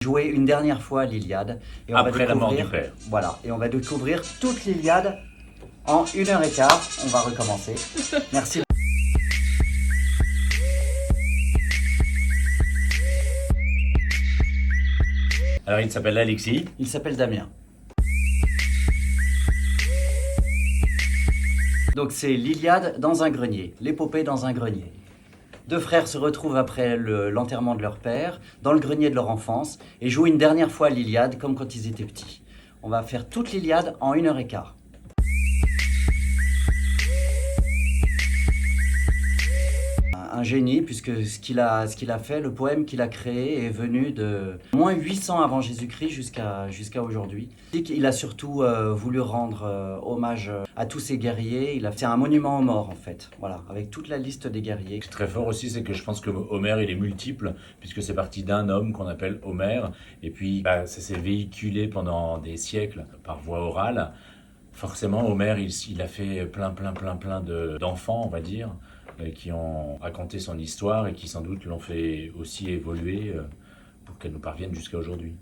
Jouer une dernière fois l'Iliade. Et Après la mort du père. Voilà, et on va découvrir toute l'Iliade en 1h15. On va recommencer. Merci. Alors il s'appelle Alexis. Il s'appelle Damien. Donc c'est l'Iliade dans un grenier, l'épopée dans un grenier. Deux frères se retrouvent après l'enterrement de leur père, dans le grenier de leur enfance, et jouent une dernière fois l'Iliade comme quand ils étaient petits. On va faire toute l'Iliade en 1h15. Un génie, puisque ce qu'il a fait, le poème qu'il a créé est venu de moins 800 avant Jésus-Christ jusqu'à aujourd'hui. Il a surtout voulu rendre hommage à tous ces guerriers. Il a fait un monument aux morts en fait, voilà, avec toute la liste des guerriers. Ce qui est très fort aussi, c'est que je pense que Homère, il est multiple, puisque c'est parti d'un homme qu'on appelle Homère, et puis ça s'est véhiculé pendant des siècles par voie orale. Forcément, Homère, il a fait plein d'enfants, on va dire, qui ont raconté son histoire et qui sans doute l'ont fait aussi évoluer pour qu'elle nous parvienne jusqu'à aujourd'hui.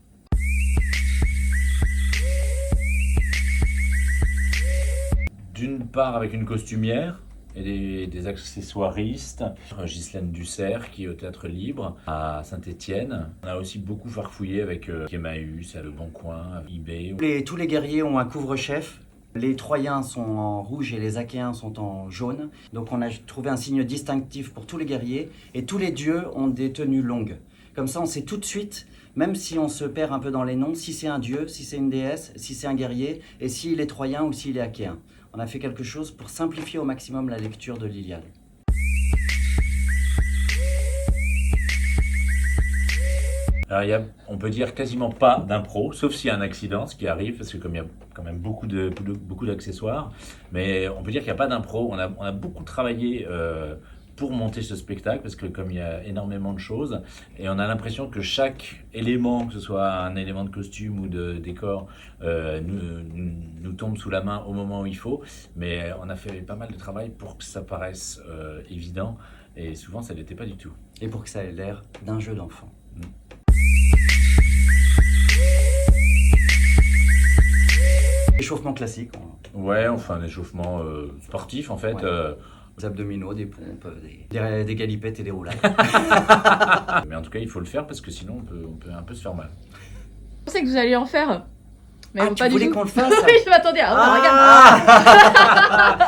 D'une part avec une costumière et des accessoiristes, Ghislaine Dussert qui est au Théâtre Libre à Saint-Étienne. On a aussi beaucoup farfouillé avec Emmaüs, à Le Bon Coin, eBay. Tous les guerriers ont un couvre-chef. Les Troyens sont en rouge et les Achéens sont en jaune. Donc on a trouvé un signe distinctif pour tous les guerriers. Et tous les dieux ont des tenues longues. Comme ça, on sait tout de suite, même si on se perd un peu dans les noms, si c'est un dieu, si c'est une déesse, si c'est un guerrier, et s'il est troyen ou s'il est achéen. On a fait quelque chose pour simplifier au maximum la lecture de l'Iliade. Alors on peut dire quasiment pas d'impro, sauf s'il y a un accident, ce qui arrive, parce que comme il y a quand même beaucoup d'accessoires, mais on peut dire qu'il n'y a pas d'impro. On a beaucoup travaillé pour monter ce spectacle, parce que comme il y a énormément de choses, et on a l'impression que chaque élément, que ce soit un élément de costume ou de décor, nous tombe sous la main au moment où il faut, mais on a fait pas mal de travail pour que ça paraisse évident, et souvent ça ne l'était pas du tout. Et pour que ça ait l'air d'un jeu d'enfant. Échauffement classique. Ouais, on fait un échauffement sportif en fait. Ouais. Des abdominaux, des pompes, des galipettes et des roulades. Mais en tout cas, il faut le faire parce que sinon on peut un peu se faire mal. Je pensais que vous alliez en faire. Mais Ah, pas tu du voulais tout. qu'on le fasse? Oui, je m'attendais à regarde.